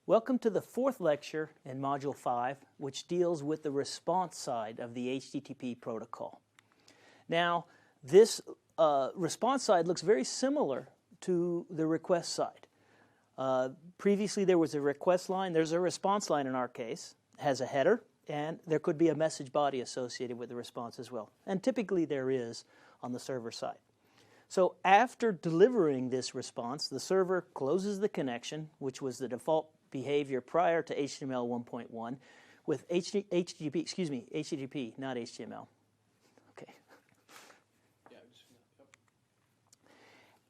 Welcome to the fourth lecture in Module 5, which deals with the response side of the HTTP protocol. Now, this response side looks very similar to the request side. Previously, there was a request line. There's a response line in our case. It has a header, and there could be a message body associated with the response as well. And typically, there is on the server side. So after delivering this response, the server closes the connection, which was the default behavior prior to HTML 1.1 with HTTP, not HTML. Okay.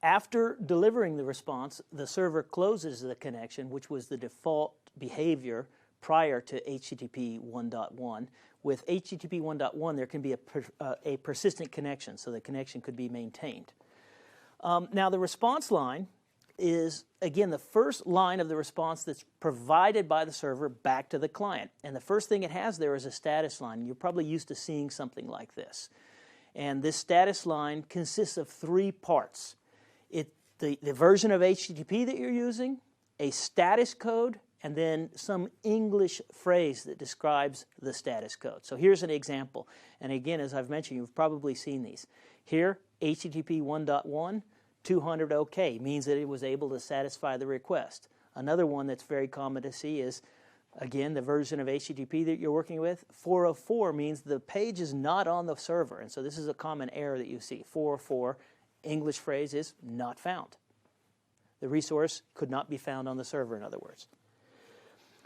After delivering the response, the server closes the connection, which was the default behavior prior to HTTP 1.1. With HTTP 1.1, there can be a persistent connection, so the connection could be maintained. Now, the response line is, again, the first line of the response that's provided by the server back to the client. And the first thing it has there is a status line. You're probably used to seeing something like this. And this status line consists of three parts. The version of HTTP that you're using, a status code, and then some English phrase that describes the status code. So here's an example. And again, as I've mentioned, you've probably seen these. Here, HTTP 1.1, 200 OK means that it was able to satisfy the request. Another one that's very common to see is, again, the version of HTTP that you're working with. 404 means the page is not on the server. And so this is a common error that you see. 404, English phrase is not found. The resource could not be found on the server, in other words.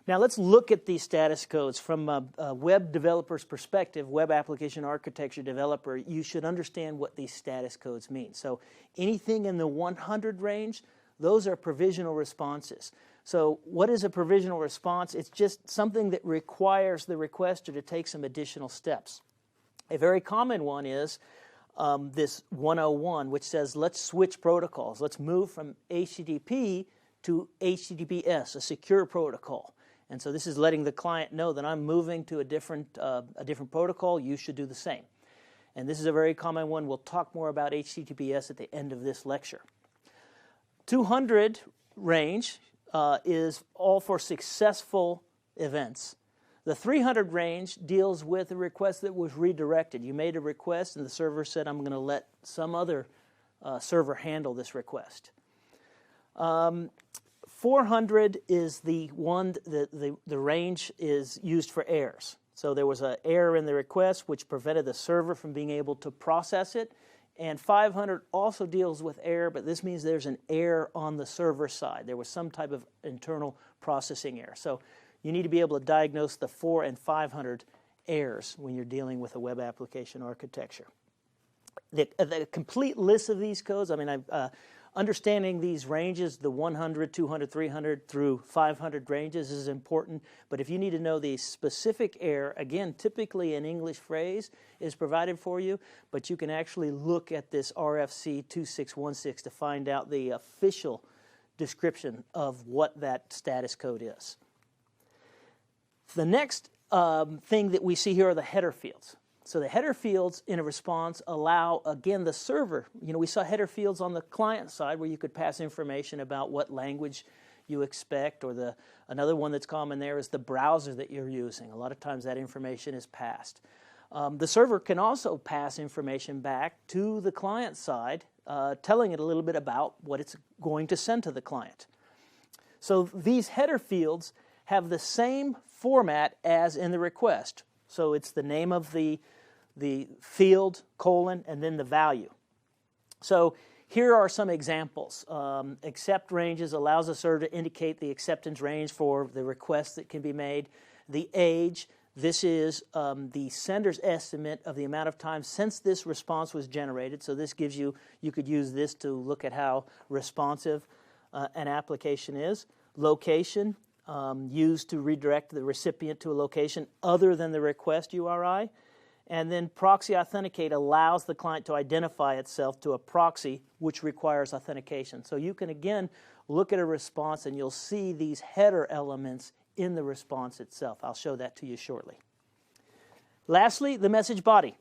Now let's look at these status codes from a web developer's perspective. Web application architecture developer, you should understand what these status codes mean. So anything in the 100 range, those are provisional responses. So what is a provisional response? It's just something that requires the requester to take some additional steps. A very common one is this 101, which says let's switch protocols. Let's move from HTTP to HTTPS, a secure protocol. And so this is letting the client know that I'm moving to a different protocol. You should do the same. And this is a very common one. We'll talk more about HTTPS at the end of this lecture. 200 range is all for successful events. The 300 range deals with a request that was redirected. You made a request, and the server said, I'm going to let some other server handle this request. 400 is the one, the range is used for errors. So there was an error in the request which prevented the server from being able to process it. And 500 also deals with error, but this means there's an error on the server side. There was some type of internal processing error. So you need to be able to diagnose the 400 and 500 errors when you're dealing with a web application architecture. The complete list of these codes, understanding these ranges, the 100, 200, 300 through 500 ranges is important. But if you need to know the specific error, again, typically an English phrase is provided for you, but you can actually look at this RFC 2616 to find out the official description of what that status code is. The next thing that we see here are the header fields. So the header fields in a response allow, again, the server. We saw header fields on the client side where you could pass information about what language you expect, or another one that's common there is the browser that you're using. A lot of times that information is passed. The server can also pass information back to the client side, telling it a little bit about what it's going to send to the client. So these header fields have the same format as in the request. So it's the name of the field, colon, and then the value. So here are some examples. Accept ranges allows the server to indicate the acceptance range for the request that can be made. The age, this is the sender's estimate of the amount of time since this response was generated. So this gives you could use this to look at how responsive an application is. Location, used to redirect the recipient to a location other than the request URI. And then proxy authenticate allows the client to identify itself to a proxy, which requires authentication. So you can, again, look at a response and you'll see these header elements in the response itself. I'll show that to you shortly. Lastly, the message body.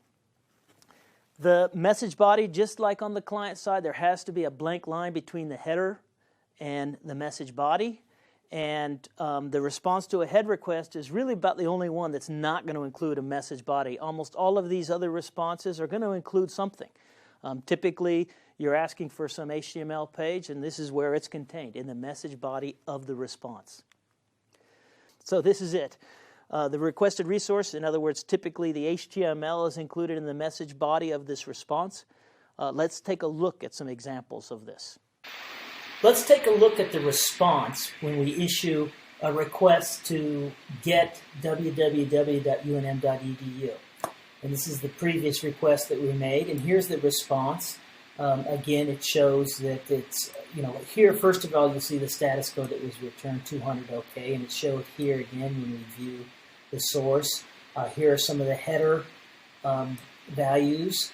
The message body, just like on the client side, there has to be a blank line between the header and the message body. And the response to a head request is really about the only one that's not going to include a message body. Almost all of these other responses are going to include something. Typically, you're asking for some HTML page, and this is where it's contained, in the message body of the response. So this is it. The requested resource, in other words, typically the HTML is included in the message body of this response. Let's take a look at some examples of this. Let's take a look at the response when we issue a request to get www.unm.edu. And this is the previous request that we made, and here's the response. Again, it shows that it's, here, first of all, you'll see the status code that was returned 200 OK, and it's showed here again when we view the source. Here are some of the header values.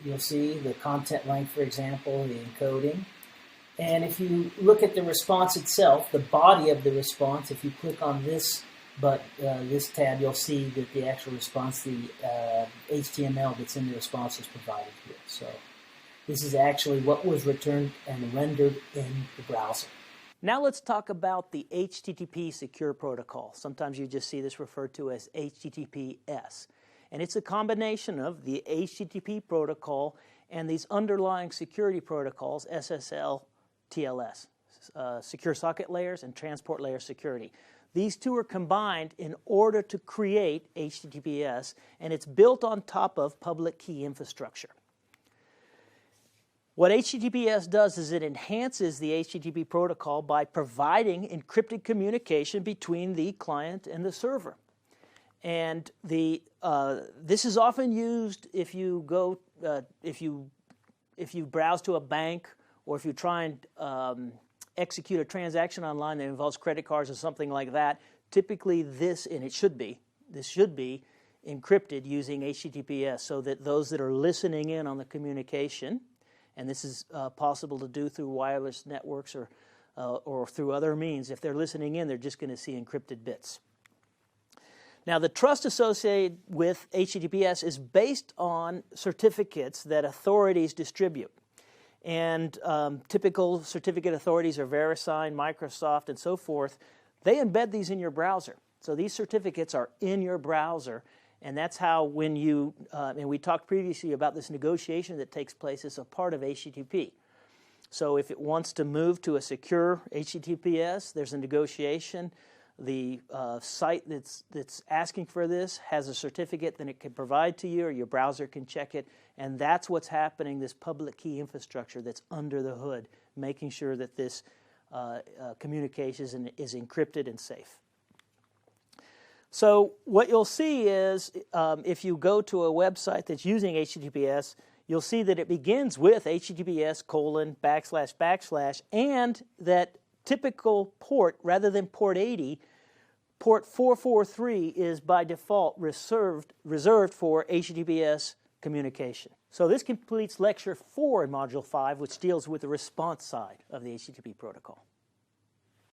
You'll see the content length, for example, the encoding. And if you look at the response itself, the body of the response, if you click on this this tab, you'll see that the actual response, the HTML that's in the response is provided here. So this is actually what was returned and rendered in the browser. Now let's talk about the HTTP Secure Protocol. Sometimes you just see this referred to as HTTPS. And it's a combination of the HTTP protocol and these underlying security protocols, SSL, TLS, secure socket layers and transport layer security. These two are combined in order to create HTTPS, and it's built on top of public key infrastructure. What HTTPS does is it enhances the HTTP protocol by providing encrypted communication between the client and the server. And this is often used if you go if you browse to a bank, or if you try and execute a transaction online that involves credit cards or something like that. Typically this should be encrypted using HTTPS, so that those that are listening in on the communication, and this is possible to do through wireless networks or through other means, if they're listening in, they're just going to see encrypted bits. Now, the trust associated with HTTPS is based on certificates that authorities distribute. And typical certificate authorities are VeriSign, Microsoft, and so forth. They embed these in your browser. So these certificates are in your browser, and that's how when you, and we talked previously about this negotiation that takes place as a part of HTTP. So if it wants to move to a secure HTTPS, there's a negotiation. The site that's asking for this has a certificate that it can provide to you, or your browser can check it, and that's what's happening, this public key infrastructure that's under the hood, making sure that this communication is encrypted and safe. So what you'll see is if you go to a website that's using HTTPS, you'll see that it begins with HTTPS:/// and that typical port, rather than port 80, port 443 is by default reserved for HTTPS communication. So this completes Lecture 4 in Module 5, which deals with the response side of the HTTP protocol.